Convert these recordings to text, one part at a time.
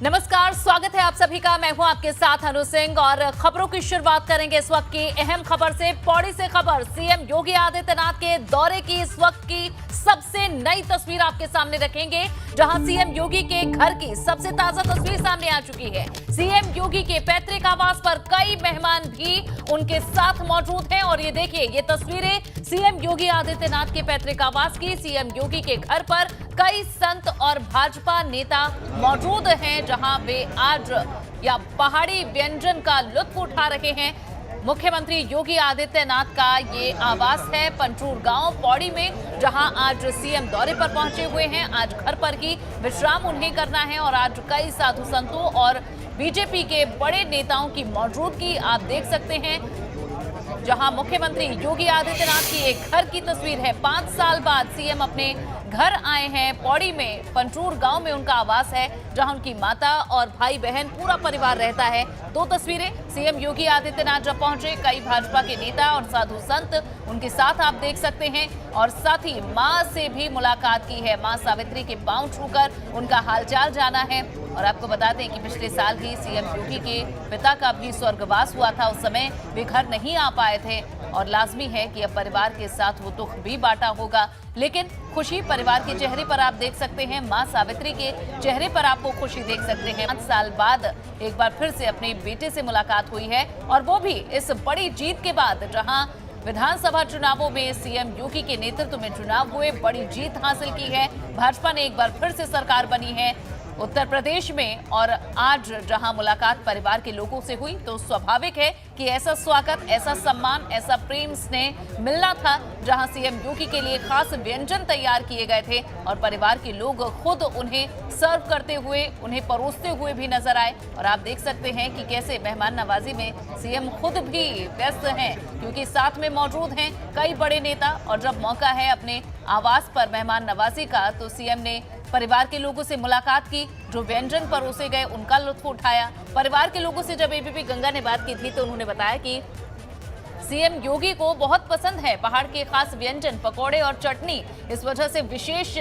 नमस्कार, स्वागत है आप सभी का। मैं हूं आपके साथ अनु सिंह और खबरों की शुरुआत करेंगे इस वक्त की अहम खबर से। पौड़ी से खबर, सीएम योगी आदित्यनाथ के दौरे की इस वक्त की सबसे नई तस्वीर आपके सामने रखेंगे, जहां सीएम योगी के घर की सबसे ताजा तस्वीर सामने आ चुकी है। सीएम योगी के पैतृक आवास पर कई मेहमान भी उनके साथ मौजूद हैं और ये देखिए, ये तस्वीरें सीएम योगी आदित्यनाथ के पैतृक आवास की। सीएम योगी के घर पर कई संत और भाजपा नेता मौजूद हैं, जहां वे आज या पहाड़ी व्यंजन का लुत्फ उठा रहे हैं। मुख्यमंत्री योगी आदित्यनाथ का ये आवास है पंचूर गांव पौड़ी में, जहां आज सीएम दौरे पर पहुंचे हुए हैं। आज घर पर ही विश्राम उन्हें करना है और आज कई साधु संतों और बीजेपी के बड़े नेताओं की मौजूदगी आप देख सकते हैं, जहां मुख्यमंत्री योगी आदित्यनाथ की एक घर की तस्वीर है। 5 साल बाद सीएम अपने घर आए हैं। पौड़ी में पंचूर गांव में उनका आवास है, जहां उनकी माता और भाई बहन पूरा परिवार रहता है। 2 तस्वीरें, सीएम योगी आदित्यनाथ जब पहुंचे, कई भाजपा के नेता और साधु संत उनके साथ आप देख सकते हैं और साथ ही मां से भी मुलाकात की है। मां सावित्री के पांव छूकर उनका हालचाल जाना है। और आपको बताते हैं कि पिछले साल ही सीएम योगी के पिता का भी स्वर्गवास हुआ था। उस समय वे घर नहीं आ पाए थे और लाजमी है कि अब परिवार के साथ वो दुख भी बांटा होगा, लेकिन खुशी परिवार के चेहरे पर आप देख सकते हैं। मां सावित्री के चेहरे पर आपको खुशी देख सकते हैं। 5 साल बाद एक बार फिर से अपने बेटे से मुलाकात हुई है और वो भी इस बड़ी जीत के बाद, जहां विधानसभा चुनावों में सीएम योगी के नेतृत्व में चुनाव हुए, बड़ी जीत हासिल की है। भाजपा ने एक बार फिर से सरकार बनी है उत्तर प्रदेश में और आज जहां मुलाकात परिवार के लोगों से हुई, तो स्वाभाविक है कि ऐसा स्वागत, ऐसा सम्मान, ऐसा प्रेम स्नेह मिलना था, जहां सीएम योगी के लिए खास व्यंजन तैयार किए गए थे और परिवार के लोग खुद उन्हें सर्व करते हुए, उन्हें परोसते हुए भी नजर आए। और आप देख सकते हैं कि कैसे मेहमान नवाजी में सीएम खुद भी व्यस्त हैं, क्योंकि साथ में मौजूद हैं कई बड़े नेता। और जब मौका है अपने आवास पर मेहमान नवाजी का, तो सीएम ने परिवार के लोगों से मुलाकात की, जो व्यंजन परोसे गए उनका लुत्फ उठाया। परिवार के लोगों से जब एबीपी गंगा ने बात की थी, तो उन्होंने बताया कि सीएम योगी को बहुत पसंद है पहाड़ के खास व्यंजन, पकौड़े और चटनी। इस वजह से विशेष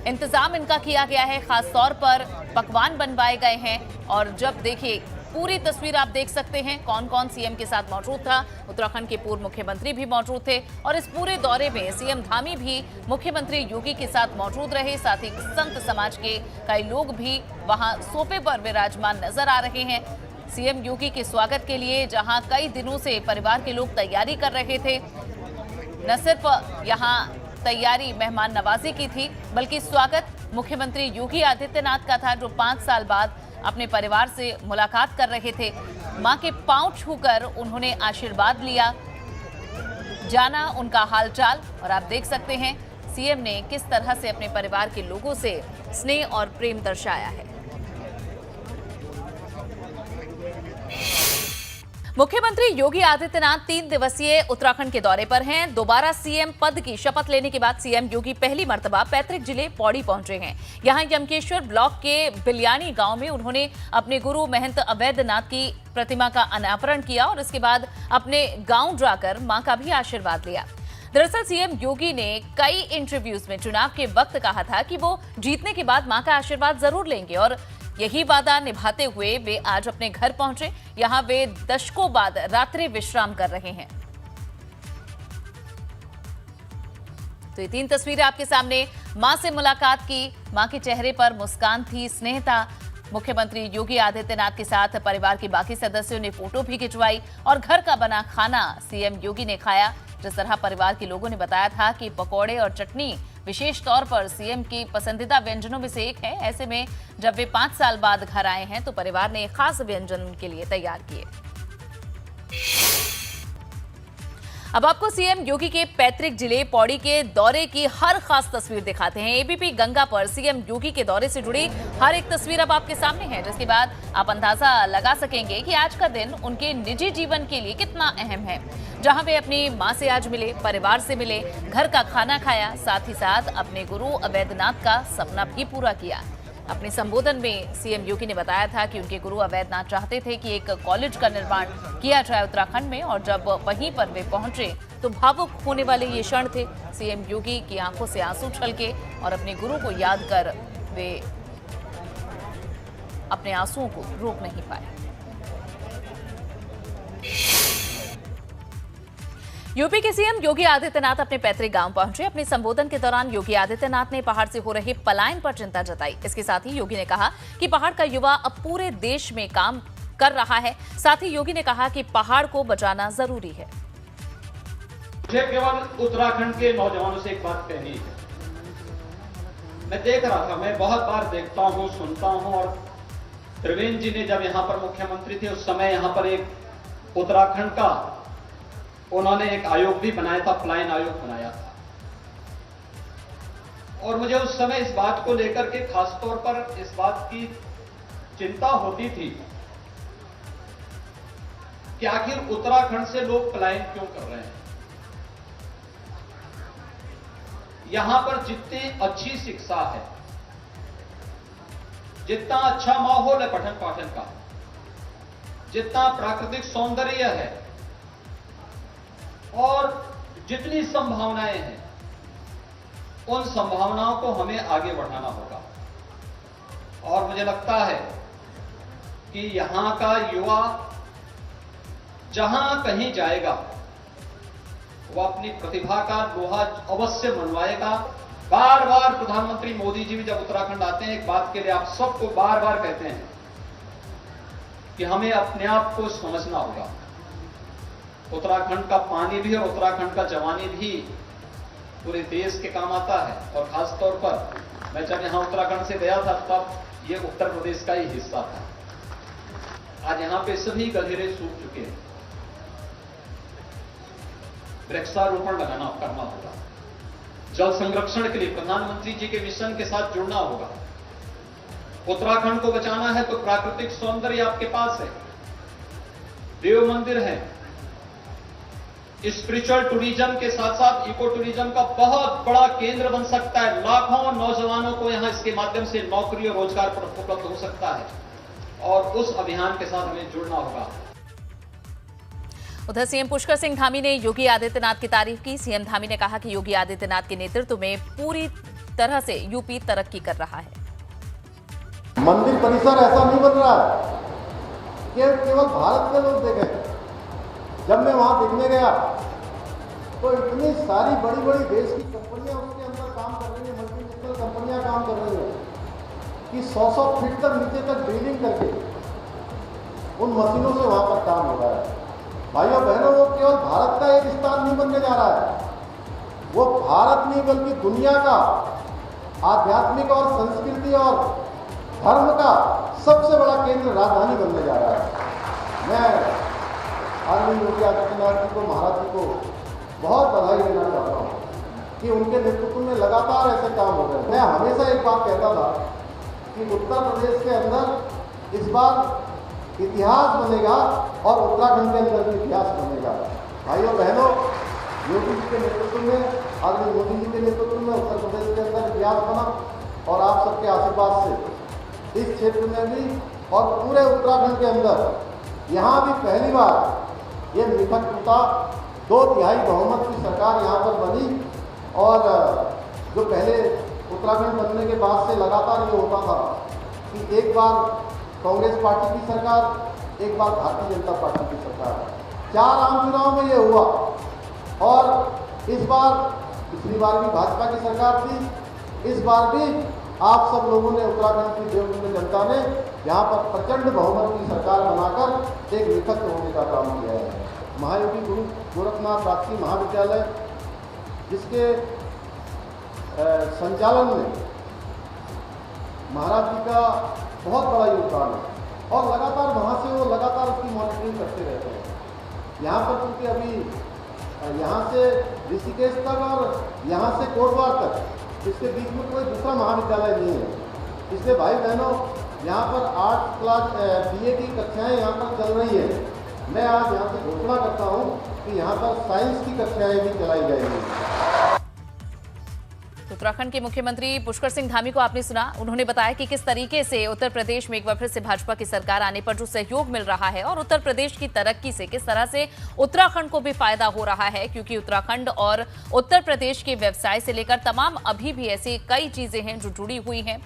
इंतजाम इनका किया गया है, खास तौर पर पकवान बनवाए गए हैं। और जब देखिए पूरी तस्वीर आप देख सकते हैं, कौन कौन सीएम के साथ मौजूद था। उत्तराखंड के पूर्व मुख्यमंत्री भी मौजूद थे और इस पूरे दौरे में सीएम धामी भी मुख्यमंत्री योगी के साथ मौजूद रहे। साथ ही संत समाज के कई लोग भी वहां सोफे पर विराजमान नजर आ रहे हैं सीएम योगी के स्वागत के लिए, जहां कई दिनों से परिवार के लोग तैयारी कर रहे थे। न सिर्फ यहाँ तैयारी मेहमान नवाजी की थी, बल्कि स्वागत मुख्यमंत्री योगी आदित्यनाथ का था, जो 5 साल बाद अपने परिवार से मुलाकात कर रहे थे। मां के पांव छूकर उन्होंने आशीर्वाद लिया, जाना उनका हालचाल। और आप देख सकते हैं सीएम ने किस तरह से अपने परिवार के लोगों से स्नेह और प्रेम दर्शाया है। मुख्यमंत्री योगी आदित्यनाथ 3 दिवसीय उत्तराखंड के दौरे पर हैं। दोबारा सीएम पद की शपथ लेने के बाद सीएम योगी पहली मर्तबा पैतृक जिले पौड़ी पहुंचे हैं। यहां यमकेश्वर ब्लॉक के बिलियानी गांव में उन्होंने अपने गुरु महंत अवैधनाथ की प्रतिमा का अनावरण किया और इसके बाद अपने गांव जाकर मां का भी आशीर्वाद लिया। दरअसल सीएम योगी ने कई इंटरव्यूज में चुनाव के वक्त कहा था कि वो जीतने के बाद मां का आशीर्वाद जरूर लेंगे और यही वादा निभाते हुए वे आज अपने घर पहुंचे। यहां वे दशकों बाद रात्रि विश्राम कर रहे हैं। तो ये 3 तस्वीरें आपके सामने। मां से मुलाकात की, मां के चेहरे पर मुस्कान थी, स्नेह था। मुख्यमंत्री योगी आदित्यनाथ के साथ परिवार के बाकी सदस्यों ने फोटो भी खिंचवाई और घर का बना खाना सीएम योगी ने खाया। जिस तरह परिवार के लोगों ने बताया था कि पकौड़े और चटनी विशेष तौर पर सीएम की पसंदीदा व्यंजनों में से एक है। ऐसे में जब वे 5 साल बाद घर आए हैं, तो परिवार ने खास व्यंजन उनके लिए तैयार किए। अब आपको सीएम योगी के पैतृक जिले पौड़ी के दौरे की हर खास तस्वीर दिखाते हैं। एबीपी गंगा पर सीएम योगी के दौरे से जुड़ी हर एक तस्वीर अब आपके सामने है, जिसके बाद आप अंदाजा लगा सकेंगे कि आज का दिन उनके निजी जीवन के लिए कितना अहम है। जहां वे अपनी मां से आज मिले, परिवार से मिले, घर का खाना खाया, साथ ही साथ अपने गुरु अवैधनाथ का सपना भी पूरा किया। अपने संबोधन में सीएम योगी ने बताया था कि उनके गुरु अवैधनाथ चाहते थे कि एक कॉलेज का निर्माण किया जाए उत्तराखंड में, और जब वहीं पर वे पहुंचे तो भावुक होने वाले ये क्षण थे। सीएम योगी की आंखों से आंसू छलके और अपने गुरु को याद कर वे अपने आंसुओं को रोक नहीं पाए। यूपी के सीएम योगी आदित्यनाथ अपने पैतृक गांव पहुंचे। अपने संबोधन के दौरान योगी आदित्यनाथ ने पहाड़ से हो रहे पलायन पर चिंता जताई। इसके साथ ही योगी ने कहा कि पहाड़ का युवा अब पूरे देश में काम कर रहा है। साथ ही योगी ने कहा कि पहाड़ को बचाना जरूरी है। मुझे केवल उत्तराखंड के नौजवानों से एक बात कहनी है। मैं देख रहा था, मैं बहुत बार देखता हूं, सुनता हूं, और त्रिवेंद्र जी ने जब यहां पर मुख्यमंत्री थे उस समय यहां पर एक उत्तराखंड का उन्होंने एक आयोग भी बनाया था, पलायन आयोग बनाया था। और मुझे उस समय इस बात को लेकर के खासतौर पर इस बात की चिंता होती थी कि आखिर उत्तराखंड से लोग पलायन क्यों कर रहे हैं। यहां पर जितनी अच्छी शिक्षा है, जितना अच्छा माहौल है पठन पाठन का, जितना प्राकृतिक सौंदर्य है और जितनी संभावनाएं हैं, उन संभावनाओं को हमें आगे बढ़ाना होगा। और मुझे लगता है कि यहां का युवा जहां कहीं जाएगा वो अपनी प्रतिभा का लोहा अवश्य मनवाएगा। बार बार प्रधानमंत्री मोदी जी भी जब उत्तराखंड आते हैं, एक बात के लिए आप सबको बार बार कहते हैं कि हमें अपने आप को समझना होगा। उत्तराखंड का पानी भी और उत्तराखंड का जवानी भी पूरे देश के काम आता है। और खासतौर पर मैं जब यहां उत्तराखंड से गया था तब ये उत्तर प्रदेश का ही हिस्सा था। आज यहां पे सभी गधेरे सूख चुके हैं। वृक्षारोपण करना होगा। जल संरक्षण के लिए प्रधानमंत्री जी के मिशन के साथ जुड़ना होगा। उत्तराखंड को बचाना है तो प्राकृतिक सौंदर्य आपके पास है, देव मंदिर है, स्पिरिचुअल टूरिज्म के साथ साथ इको टूरिज्म का बहुत बड़ा केंद्र बन सकता है। लाखों नौजवानों को यहां इसके माध्यम से नौकरी और रोजगार उपलब्ध हो सकता है और उस अभियान के साथ हमें जुड़ना होगा। उधर सीएम पुष्कर सिंह धामी ने योगी आदित्यनाथ की तारीफ की। सीएम धामी ने कहा कि योगी आदित्यनाथ के नेतृत्व में पूरी तरह से यूपी तरक्की कर रहा है। मंदिर परिसर ऐसा नहीं बन रहा है कि केवल भारत के लोग देखें। जब मैं वहां देखने गया तो इतनी सारी बड़ी बड़ी देश की कंपनियां उसके अंदर काम कर रही हैं, मल्टीनेशनल कंपनियां काम कर रही हैं कि 100-100 फीट तक नीचे तक ड्रिलिंग करके उन मशीनों से वहां पर काम हो रहा है। भाइयों बहनों, वो केवल भारत का एक स्थान नहीं बनने जा रहा है, वो भारत नहीं बल्कि दुनिया का आध्यात्मिक और संस्कृति और धर्म का सबसे बड़ा केंद्र राजधानी बनने जा रहा है। मैं आदरणीय योगी आदित्यनाथ जी को, महाराज जी को बहुत बधाई देना चाहता हूँ कि उनके नेतृत्व में लगातार ऐसे काम हो रहे हैं। मैं हमेशा एक बात कहता था कि उत्तर प्रदेश के अंदर इस बार इतिहास बनेगा और उत्तराखंड के अंदर भी इतिहास बनेगा। भाइयों बहनों, योगी जी के नेतृत्व में, आदरणीय मोदी जी के नेतृत्व में उत्तर प्रदेश के अंदर इतिहास बना और आप सबके आशीर्वाद से इस क्षेत्र में भी और पूरे उत्तराखंड के अंदर यहाँ भी पहली बार ये निपटता 2/3 बहुमत की सरकार यहाँ पर बनी। और जो पहले उत्तराखंड बनने के बाद से लगातार ये होता था कि एक बार कांग्रेस पार्टी की सरकार, एक बार भारतीय जनता पार्टी की सरकार, 4 आम चुनाव में ये हुआ। और इस बार, पिछली बार भी भाजपा की सरकार थी, इस बार भी आप सब लोगों ने, उत्तराखंड की देवभूमि जनता ने यहाँ पर प्रचंड बहुमत की सरकार बनाकर एक विकसित होने का काम किया है। महायोगी गुरु गोरखनाथ राजकीय महाविद्यालय, जिसके संचालन में महाराज जी का बहुत बड़ा योगदान है और लगातार वहाँ से वो लगातार उसकी मॉनिटरिंग करते रहते हैं। यहाँ पर क्योंकि अभी यहाँ से ऋषिकेश तक और यहाँ से कोटद्वार तक, इसके बीच में कोई दूसरा महाविद्यालय नहीं है। इसलिए भाई बहनों, यहाँ पर 8 क्लास BA की कक्षाएँ यहाँ पर चल रही है। मैं आज यहाँ से घोषणा करता हूँ कि यहाँ पर साइंस की कक्षाएँ भी चलाई जाएंगी। उत्तराखंड के मुख्यमंत्री पुष्कर सिंह धामी को आपने सुना। उन्होंने बताया कि किस तरीके से उत्तर प्रदेश में एक बार फिर से भाजपा की सरकार आने पर जो सहयोग मिल रहा है और उत्तर प्रदेश की तरक्की से किस तरह से उत्तराखंड को भी फायदा हो रहा है, क्योंकि उत्तराखंड और उत्तर प्रदेश के व्यवसाय से लेकर तमाम अभी भी ऐसी कई चीजें हैं जो जुड़ी हुई हैं।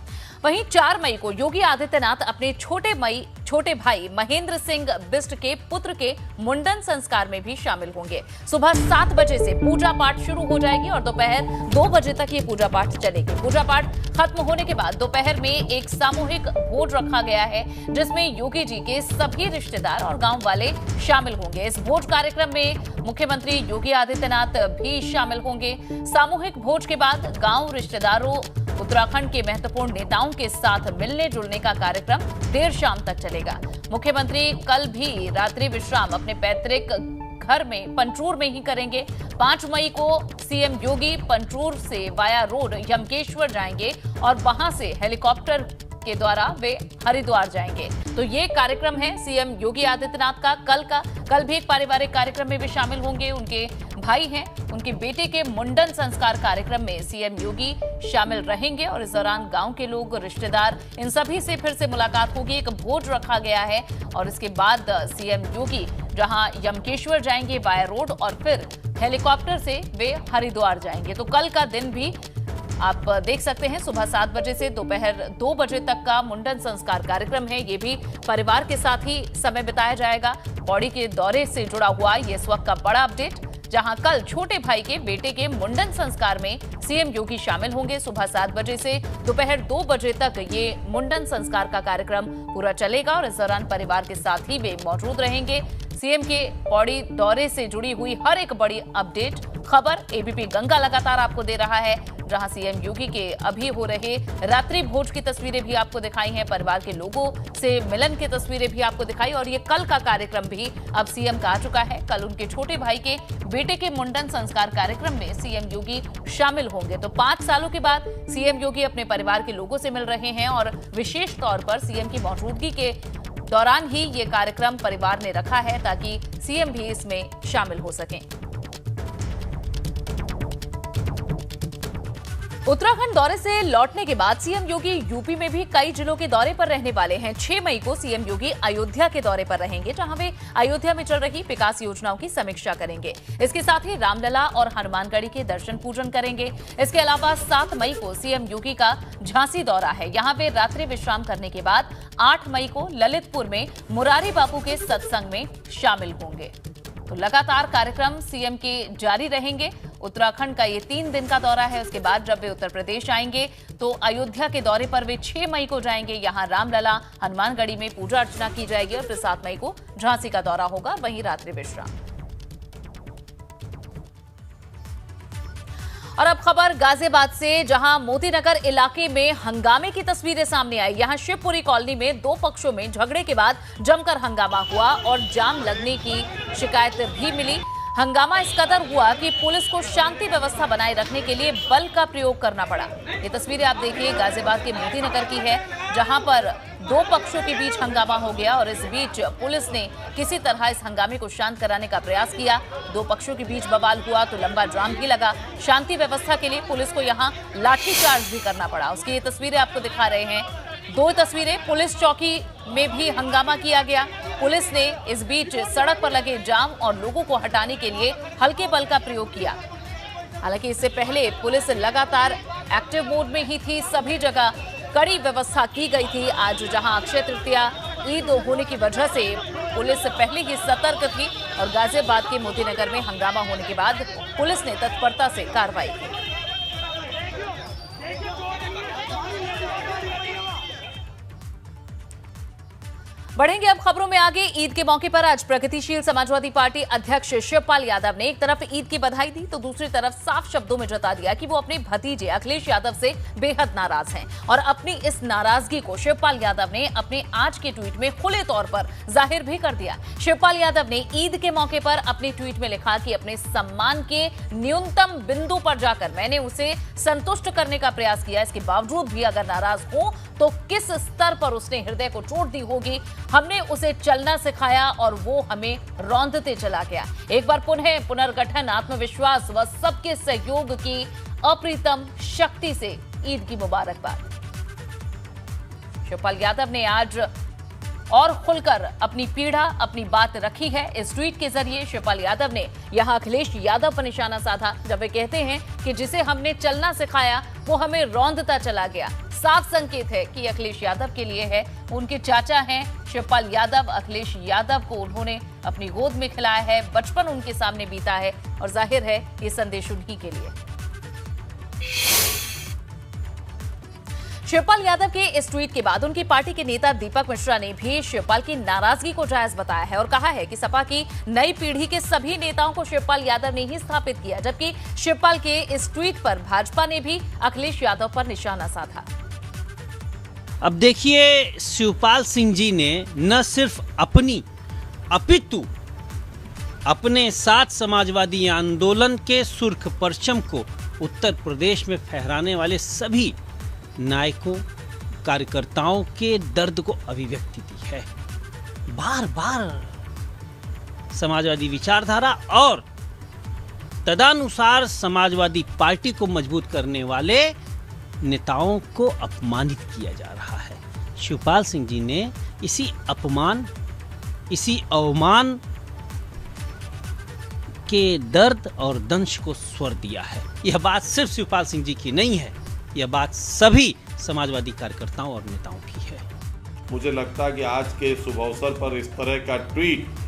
वहीं 4 मई को योगी आदित्यनाथ अपने छोटे भाई महेंद्र सिंह बिष्ट के पुत्र के मुंडन संस्कार में भी शामिल होंगे। सुबह 7 बजे से पूजा पाठ शुरू हो जाएगी और दोपहर 2 बजे तक ये पूजा पाठ चलेगी। पूजा पाठ खत्म होने के बाद दोपहर में एक सामूहिक भोज रखा गया है, जिसमें योगी जी के सभी रिश्तेदार और गांव वाले शामिल होंगे। इस भोज कार्यक्रम में मुख्यमंत्री योगी आदित्यनाथ भी शामिल होंगे। सामूहिक भोज के बाद गांव रिश्तेदारों, उत्तराखंड के महत्वपूर्ण नेताओं के साथ मिलने जुलने का कार्यक्रम देर शाम तक चलेगा। मुख्यमंत्री कल भी रात्रि विश्राम अपने पैतृक घर में पंचूर में ही करेंगे। 5 मई को सीएम योगी पंचूर से वाया रोड यमकेश्वर जाएंगे और वहां से हेलीकॉप्टर के द्वारा वे हरिद्वार जाएंगे। तो ये कार्यक्रम है सीएम योगी आदित्यनाथ का। कल भी एक पारिवारिक कार्यक्रम में भी शामिल होंगे। उनके भाई हैं, उनके बेटे के मुंडन संस्कार कार्यक्रम में सीएम योगी शामिल रहेंगे और इस दौरान गांव के लोग, रिश्तेदार, इन सभी से फिर से मुलाकात होगी। एक भोज रखा गया है और इसके बाद सीएम योगी जहां यमकेश्वर जाएंगे वाया रोड और फिर हेलीकॉप्टर से वे हरिद्वार जाएंगे। तो कल का दिन भी आप देख सकते हैं, सुबह 7 बजे से दोपहर 2 बजे तक का मुंडन संस्कार कार्यक्रम है। ये भी परिवार के साथ ही समय बिताया जाएगा। पौड़ी के दौरे से जुड़ा हुआ ये इस वक्त का बड़ा अपडेट, जहां कल छोटे भाई के बेटे के मुंडन संस्कार में सीएम योगी शामिल होंगे। सुबह 7 बजे से दोपहर 2 बजे तक ये मुंडन संस्कार का कार्यक्रम पूरा चलेगा और इस दौरान परिवार के साथ ही वे मौजूद रहेंगे। सीएम के पौड़ी दौरे से जुड़ी हुई हर एक बड़ी अपडेट खबर एबीपी गंगा लगातार आपको दे रहा है, जहां सीएम योगी के अभी हो रहे रात्रि भोज की तस्वीरें भी आपको दिखाई हैं, परिवार के लोगों से मिलन की तस्वीरें भी आपको दिखाई और ये कल का कार्यक्रम भी अब सीएम का आ चुका है। कल उनके छोटे भाई के बेटे के मुंडन संस्कार कार्यक्रम में सीएम योगी शामिल होंगे। तो 5 सालों के बाद सीएम योगी अपने परिवार के लोगों से मिल रहे हैं और विशेष तौर पर सीएम की मौजूदगी के दौरान ही ये कार्यक्रम परिवार ने रखा है ताकि सीएम भी इसमें शामिल हो सकें। उत्तराखंड दौरे से लौटने के बाद सीएम योगी यूपी में भी कई जिलों के दौरे पर रहने वाले हैं। 6 मई को सीएम योगी अयोध्या के दौरे पर रहेंगे, जहां वे अयोध्या में चल रही विकास योजनाओं की समीक्षा करेंगे। इसके साथ ही रामलला और हनुमानगढ़ी के दर्शन पूजन करेंगे। इसके अलावा 7 मई को सीएम योगी का झांसी दौरा है। यहां वे रात्रि विश्राम करने के बाद 8 मई को ललितपुर में मुरारी बापू के सत्संग में शामिल होंगे। तो लगातार कार्यक्रम सीएम के जारी रहेंगे। उत्तराखंड का ये 3 दिन का दौरा है। उसके बाद जब वे उत्तर प्रदेश आएंगे तो अयोध्या के दौरे पर वे 6 मई को जाएंगे। यहां रामलला, हनुमानगढ़ी में पूजा अर्चना की जाएगी और फिर 7 मई को झांसी का दौरा होगा, वहीं रात्रि विश्राम। और अब खबर गाजियाबाद से, जहां मोतीनगर इलाके में हंगामे की तस्वीरें सामने आई। यहां शिवपुरी कॉलोनी में 2 पक्षों में झगड़े के बाद जमकर हंगामा हुआ और जाम लगने की शिकायत भी मिली। हंगामा इस कदर हुआ कि पुलिस को शांति व्यवस्था बनाए रखने के लिए बल का प्रयोग करना पड़ा। ये तस्वीरें आप देखिए गाजियाबाद के मोतीनगर की है, जहां पर 2 पक्षों के बीच हंगामा हो गया और इस बीच पुलिस ने किसी तरह इस हंगामे को शांत कराने का प्रयास किया। 2 पक्षों के बीच बवाल हुआ तो लंबा जाम भी लगा। शांति व्यवस्था के लिए पुलिस को यहां लाठीचार्ज भी करना पड़ा। उसकी ये तस्वीरें आपको दिखा रहे हैं। 2 तस्वीरें, पुलिस चौकी में भी हंगामा किया गया। पुलिस ने इस बीच सड़क पर लगे जाम और लोगों को हटाने के लिए हल्के बल का प्रयोग किया। हालांकि इससे पहले पुलिस लगातार एक्टिव मोड में ही थी। सभी जगह कड़ी व्यवस्था की गई थी। आज जहां अक्षय तृतीया ईद होने की वजह से पुलिस पहले ही सतर्क थी और गाजियाबाद के मोतीनगर में हंगामा होने के बाद पुलिस ने तत्परता से कार्रवाई की। बढ़ेंगे अब खबरों में आगे। ईद के मौके पर आज प्रगतिशील समाजवादी पार्टी अध्यक्ष शिवपाल यादव ने एक तरफ ईद की बधाई दी तो दूसरी तरफ साफ शब्दों में जता दिया कि वो अपने भतीजे अखिलेश यादव से बेहद नाराज हैं और अपनी इस नाराजगी को शिवपाल यादव ने अपने आज के ट्वीट में खुले तौर पर जाहिर भी कर दिया। शिवपाल यादव ने ईद के मौके पर अपने ट्वीट में लिखा कि अपने सम्मान के न्यूनतम बिंदु पर जाकर मैंने उसे संतुष्ट करने का प्रयास किया। इसके बावजूद भी अगर नाराज हो तो किस स्तर पर उसने हृदय को चोट दी होगी। हमने उसे चलना सिखाया और वो हमें रौंदते चला गया। एक बार पुनः पुनर्गठन, आत्मविश्वास व सबके सहयोग की अप्रीतम शक्ति से ईद की मुबारकबाद। शिवपाल यादव ने आज और खुलकर अपनी पीड़ा, अपनी बात रखी है। इस ट्वीट के जरिए शिवपाल यादव ने यहां अखिलेश यादव पर निशाना साधा, जब वे कहते हैं कि जिसे हमने चलना सिखाया वो हमें रौंदता चला गया। साफ संकेत है कि अखिलेश यादव के लिए है। उनके चाचा हैं शिवपाल यादव। अखिलेश यादव को उन्होंने अपनी गोद में खिलाया है, बचपन उनके सामने बीता है और जाहिर है ये संदेश उन्हीं के लिए। शिवपाल यादव के इस ट्वीट के बाद उनकी पार्टी के नेता दीपक मिश्रा ने भी शिवपाल की नाराजगी को जायज बताया है और कहा है कि सपा की नई पीढ़ी के सभी नेताओं को शिवपाल यादव ने ही स्थापित किया, जबकि शिवपाल के इस ट्वीट पर भाजपा ने भी अखिलेश यादव पर निशाना साधा। अब देखिए, शिवपाल सिंह जी ने न सिर्फ अपनी अपितु अपने साथ समाजवादी आंदोलन के सुर्ख परचम को उत्तर प्रदेश में फहराने वाले सभी नायकों कार्यकर्ताओं के दर्द को अभिव्यक्ति दी है। बार बार समाजवादी विचारधारा और तदनुसार समाजवादी पार्टी को मजबूत करने वाले नेताओं को अपमानित किया जा रहा है। शिवपाल सिंह जी ने इसी अवमान के दर्द और दंश को स्वर दिया है। यह बात सिर्फ शिवपाल सिंह जी की नहीं है, यह बात सभी समाजवादी कार्यकर्ताओं और नेताओं की है। मुझे लगता है कि आज के शुभ अवसर पर इस तरह का ट्वीट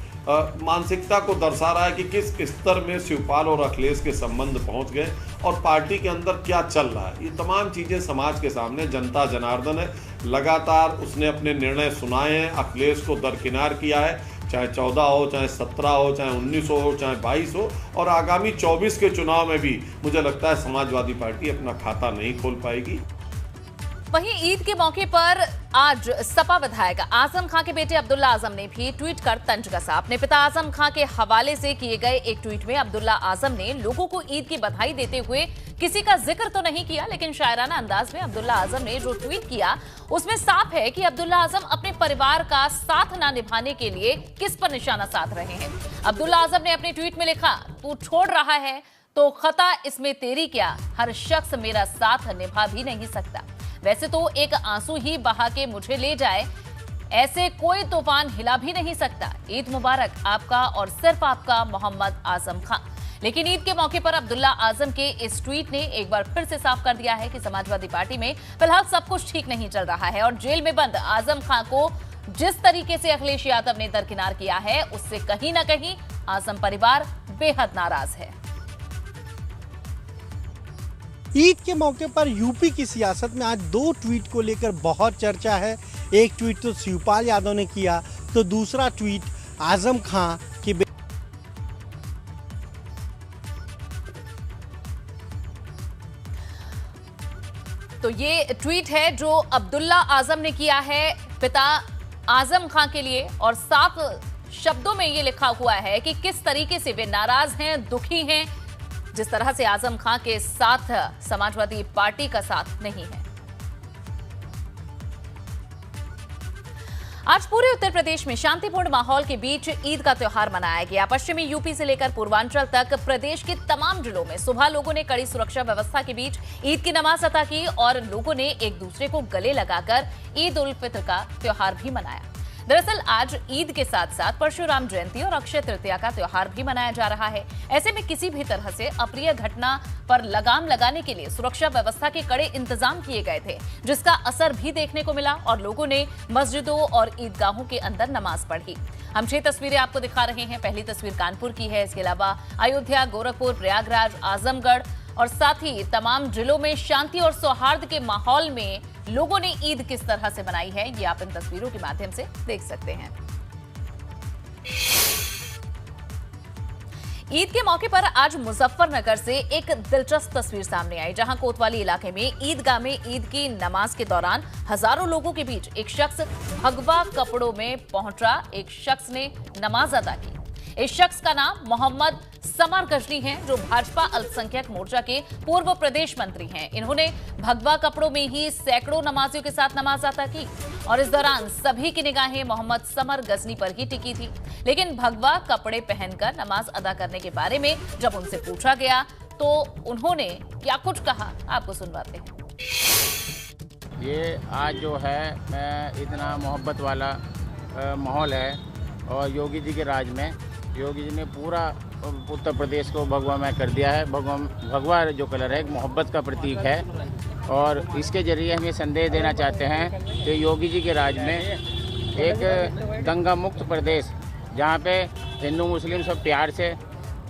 मानसिकता को दर्शा रहा है कि किस स्तर में शिवपाल और अखिलेश के संबंध पहुंच गए और पार्टी के अंदर क्या चल रहा है। ये तमाम चीज़ें समाज के सामने जनता जनार्दन है, लगातार उसने अपने निर्णय सुनाए हैं, अखिलेश को दरकिनार किया है, चाहे 14 हो, चाहे 17 हो, चाहे 19 हो, चाहे 22 हो, और आगामी 24 के चुनाव में भी मुझे लगता है समाजवादी पार्टी अपना खाता नहीं खोल पाएगी। वहीं ईद के मौके पर आज सपा विधायक आजम खां के बेटे अब्दुल्ला आजम ने भी ट्वीट कर तंज कसा। अपने पिता आजम खां के हवाले से किए गए एक ट्वीट में अब्दुल्ला आजम ने लोगों को ईद की बधाई देते हुए किसी का जिक्र तो नहीं किया, लेकिन शायराना अंदाज में अब्दुल्ला आजम ने जो ट्वीट किया उसमें साफ है कि अब्दुल्ला आजम अपने परिवार का साथ न निभाने के लिए किस पर निशाना साध रहे हैं। अब्दुल्ला आजम ने अपने ट्वीट में लिखा, तू छोड़ रहा है तो खता इसमें तेरी क्या, हर शख्स मेरा साथ निभा भी नहीं सकता। वैसे तो एक आंसू ही बहा के मुझे ले जाए, ऐसे कोई तूफान हिला भी नहीं सकता। ईद मुबारक आपका और सिर्फ आपका, मोहम्मद आजम खां। लेकिन ईद के मौके पर अब्दुल्ला आजम के इस ट्वीट ने एक बार फिर से साफ कर दिया है कि समाजवादी पार्टी में फिलहाल सब कुछ ठीक नहीं चल रहा है और जेल में बंद आजम खां को जिस तरीके से अखिलेश यादव ने दरकिनार किया है उससे कहीं ना कहीं आजम परिवार बेहद नाराज है। ईद के मौके पर यूपी की सियासत में आज दो ट्वीट को लेकर बहुत चर्चा है। एक ट्वीट तो शिवपाल यादव ने किया तो दूसरा ट्वीट आजम खां की। तो ये ट्वीट है जो अब्दुल्ला आजम ने किया है पिता आजम खां के लिए और साफ शब्दों में ये लिखा हुआ है कि किस तरीके से वे नाराज हैं, दुखी हैं, जिस तरह से आजम खां के साथ समाजवादी पार्टी का साथ नहीं है। आज पूरे उत्तर प्रदेश में शांतिपूर्ण माहौल के बीच ईद का त्योहार मनाया गया। पश्चिमी यूपी से लेकर पूर्वांचल तक प्रदेश के तमाम जिलों में सुबह लोगों ने कड़ी सुरक्षा व्यवस्था के बीच ईद की नमाज अता की और लोगों ने एक दूसरे को गले लगाकर ईद उल फित्र का त्योहार भी मनाया। दरअसल आज ईद के साथ साथ परशुराम जयंती और अक्षय तृतीया का त्योहार भी मनाया जा रहा है। ऐसे में किसी भी तरह से अप्रिय घटना पर लगाम लगाने के लिए सुरक्षा व्यवस्था के कड़े इंतजाम किए गए थे, जिसका असर भी देखने को मिला और लोगों ने मस्जिदों और ईदगाहों के अंदर नमाज पढ़ी। हम 6 तस्वीरें आपको दिखा रहे हैं। पहली तस्वीर कानपुर की है। इसके अलावा अयोध्या, गोरखपुर, प्रयागराज, आजमगढ़ और साथ ही तमाम जिलों में शांति और सौहार्द के माहौल में लोगों ने ईद किस तरह से मनाई है, ये आप इन तस्वीरों के माध्यम से देख सकते हैं। ईद के मौके पर आज मुजफ्फरनगर से एक दिलचस्प तस्वीर सामने आई, जहां कोतवाली इलाके में ईदगाह में ईद की नमाज के दौरान हजारों लोगों के बीच एक शख्स भगवा कपड़ों में पहुंचा। एक शख्स ने नमाज अदा की। इस शख्स का नाम मोहम्मद समर गजनी है, जो भाजपा अल्पसंख्यक मोर्चा के पूर्व प्रदेश मंत्री हैं। इन्होंने भगवा कपड़ों में ही सैकड़ों नमाजियों के साथ नमाज अदा की और इस दौरान सभी की निगाहें मोहम्मद समर गजनी पर ही टिकी थी। लेकिन भगवा कपड़े पहनकर नमाज अदा करने के बारे में जब उनसे पूछा गया तो उन्होंने क्या कुछ कहा, आपको सुनवाते हैं। ये आज जो है मैं इतना मोहब्बत वाला माहौल है और योगी जी के राज में योगी जी ने पूरा उत्तर प्रदेश को भगवामय कर दिया है। भगवा जो कलर है एक मोहब्बत का प्रतीक है और इसके जरिए हम ये संदेश देना चाहते हैं कि योगी जी के राज में एक दंगा मुक्त प्रदेश, जहाँ पे हिंदू मुस्लिम सब प्यार से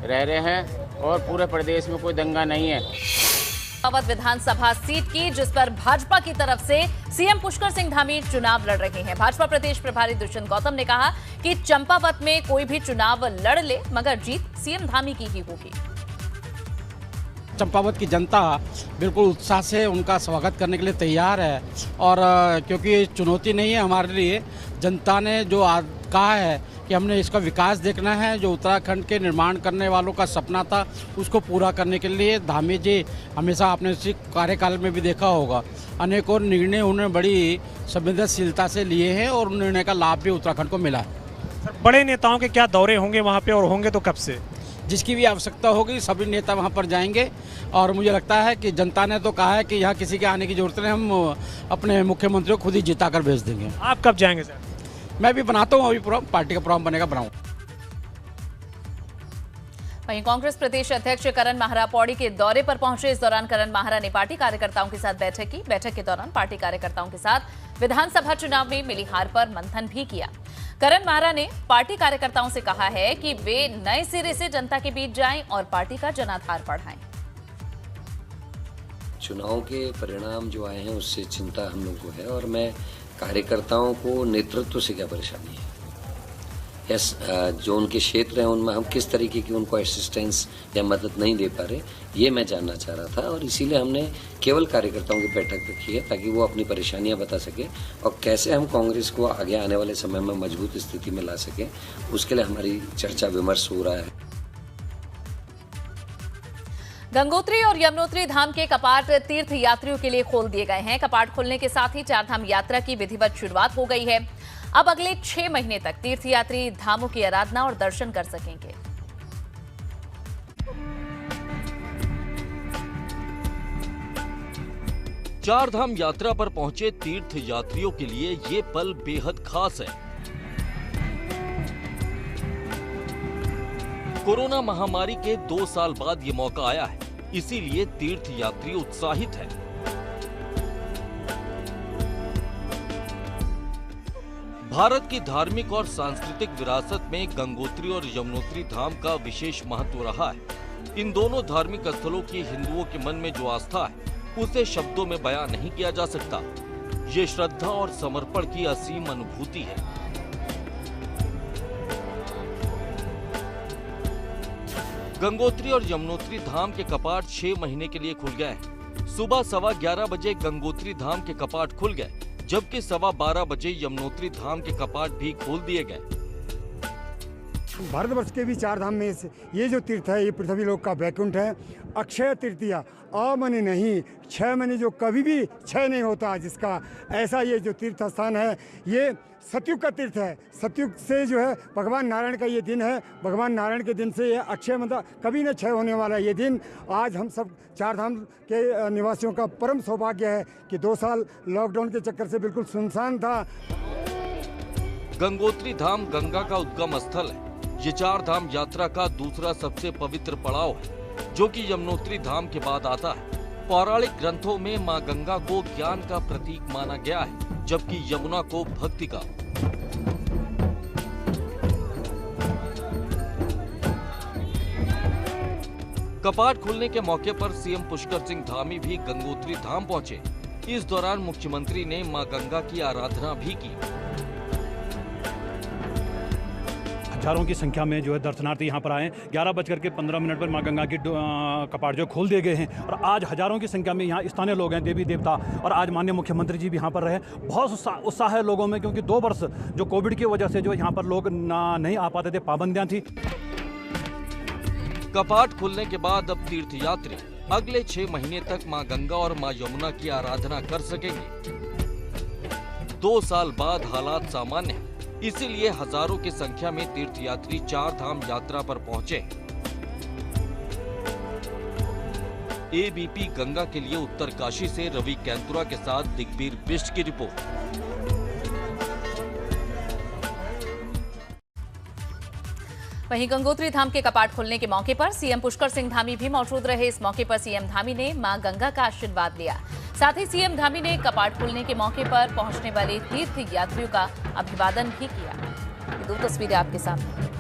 रह रहे हैं और पूरे प्रदेश में कोई दंगा नहीं है। चंपावत विधानसभा सीट की, जिस पर भाजपा की तरफ से सीएम पुष्कर सिंह धामी चुनाव लड़ रहे हैं। भाजपा प्रदेश प्रभारी दुष्यंत गौतम ने कहा कि चंपावत में कोई भी चुनाव लड़ ले मगर जीत सीएम धामी की ही होगी। चंपावत की जनता बिल्कुल उत्साह से उनका स्वागत करने के लिए तैयार है और क्योंकि चुनौती नहीं है हमारे लिए, जनता ने जो कहा है कि हमने इसका विकास देखना है, जो उत्तराखंड के निर्माण करने वालों का सपना था उसको पूरा करने के लिए धामी जी हमेशा आपने उसी कार्यकाल में भी देखा होगा अनेकों निर्णय उन्होंने बड़ी संवेदनशीलता से लिए हैं और उन निर्णय का लाभ भी उत्तराखंड को मिला है। बड़े नेताओं के क्या दौरे होंगे वहाँ पे और होंगे तो कब से? जिसकी भी आवश्यकता होगी सभी नेता वहाँ पर जाएंगे और मुझे लगता है कि जनता ने तो कहा है कि यहाँ किसी के आने की जरूरत नहीं, हम अपने मुख्यमंत्री को खुद ही जिता कर भेज देंगे। आप कब जाएंगे सर? मैं भी बनाता हूँ, अभी पार्टी का प्रोग्राम बनेगा, बनाऊँ। वहीं कांग्रेस प्रदेश अध्यक्ष करण माहरा पौड़ी के दौरे पर पहुंचे। इस दौरान करण माहरा ने पार्टी कार्यकर्ताओं के साथ बैठक की। बैठक के दौरान पार्टी कार्यकर्ताओं के साथ विधानसभा चुनाव में मिली हार पर मंथन भी किया। करण माहरा ने पार्टी कार्यकर्ताओं से कहा है कि वे नए सिरे से जनता के बीच जाएं और पार्टी का जनाधार बढ़ाएं। चुनाव के परिणाम जो आए हैं उससे चिंता हम लोग को है और मैं कार्यकर्ताओं को नेतृत्व से क्या परेशानी है, यस जो उनके क्षेत्र हैं उनमें हम किस तरीके की उनको असिस्टेंस या मदद नहीं दे पा रहे, ये मैं जानना चाह रहा था और इसीलिए हमने केवल कार्यकर्ताओं की बैठक रखी है ताकि वो अपनी परेशानियां बता सके और कैसे हम कांग्रेस को आगे आने वाले समय में मजबूत स्थिति में ला सके, उसके लिए हमारी चर्चा विमर्श हो रहा है। गंगोत्री और यमुनोत्री धाम के कपाट तीर्थ यात्रियों के लिए खोल दिए गए हैं। कपाट खुलने के साथ ही चारधाम यात्रा की विधिवत शुरुआत हो गई है। अब अगले 6 महीने तक तीर्थयात्री धामों की आराधना और दर्शन कर सकेंगे। चारधाम यात्रा पर पहुंचे तीर्थ यात्रियों के लिए ये पल बेहद खास है। कोरोना महामारी के 2 साल बाद ये मौका आया है, इसीलिए तीर्थ यात्री उत्साहित है। भारत की धार्मिक और सांस्कृतिक विरासत में गंगोत्री और यमुनोत्री धाम का विशेष महत्व रहा है। इन दोनों धार्मिक स्थलों की हिंदुओं के मन में जो आस्था है उसे शब्दों में बयां नहीं किया जा सकता। ये श्रद्धा और समर्पण की असीम अनुभूति है। गंगोत्री और यमुनोत्री धाम के कपाट 6 महीने के लिए खुल गए हैं। सुबह 11:15 बजे गंगोत्री धाम के कपाट खुल गए, जबकि 12:15 बजे यमुनोत्री धाम के कपाट भी खोल दिए गए। भारतवर्ष के भी 4 धाम में ये जो तीर्थ है ये पृथ्वी लोक का वैकुंठ है। अक्षय तृतीया अमने नहीं, 6 महीने जो कभी भी क्षय नहीं होता जिसका, ऐसा ये जो तीर्थ स्थान है ये सतयुग का तीर्थ है। सतयुग से जो है भगवान नारायण का ये दिन है। भगवान नारायण के दिन से ये अक्षय मतलब कभी न क्षय होने वाला ये दिन। आज हम सब 4 धाम के निवासियों का परम सौभाग्य है कि 2 साल लॉकडाउन के चक्कर से बिल्कुल सुनसान था। गंगोत्री धाम गंगा का उद्गम स्थल है। ये 4 धाम यात्रा का दूसरा सबसे पवित्र पड़ाव है, जो कि यमुनोत्री धाम के बाद आता है। पौराणिक ग्रंथों में मां गंगा को ज्ञान का प्रतीक माना गया है, जबकि यमुना को भक्ति का। कपाट खुलने के मौके पर सीएम पुष्कर सिंह धामी भी गंगोत्री धाम पहुंचे। इस दौरान मुख्यमंत्री ने मां गंगा की आराधना भी की। हजारों की संख्या में जो है दर्शनार्थी यहाँ पर आए। 11:15 पर मां गंगा की कपाट जो खोल दिए गए हैं और आज हजारों की संख्या में यहाँ स्थानीय लोग हैं, देवी देवता, और आज माननीय मुख्यमंत्री जी भी यहाँ पर रहे। बहुत उत्साह है लोगों में, क्योंकि 2 वर्ष जो कोविड की वजह से जो यहाँ पर लोग नहीं आ पाते थे, पाबंदियां थी। कपाट खुलने के बाद अब तीर्थयात्री अगले 6 महीने तक मां गंगा और मां यमुना की आराधना कर सकेंगे। 2 साल बाद हालात सामान्य हैं, इसीलिए हजारों की संख्या में तीर्थयात्री 4 धाम यात्रा पर पहुंचे। एबीपी गंगा के लिए उत्तरकाशी से रवि कैंतुरा के साथ दिग्वीर बिष्ट की रिपोर्ट। वहीं गंगोत्री धाम के कपाट खुलने के मौके पर सीएम पुष्कर सिंह धामी भी मौजूद रहे। इस मौके पर सीएम धामी ने मां गंगा का आशीर्वाद लिया। साथ ही सीएम धामी ने कपाट खुलने के मौके पर पहुंचने वाले तीर्थ यात्रियों का अभिवादन भी किया। ये 2 तस्वीरें आपके सामने।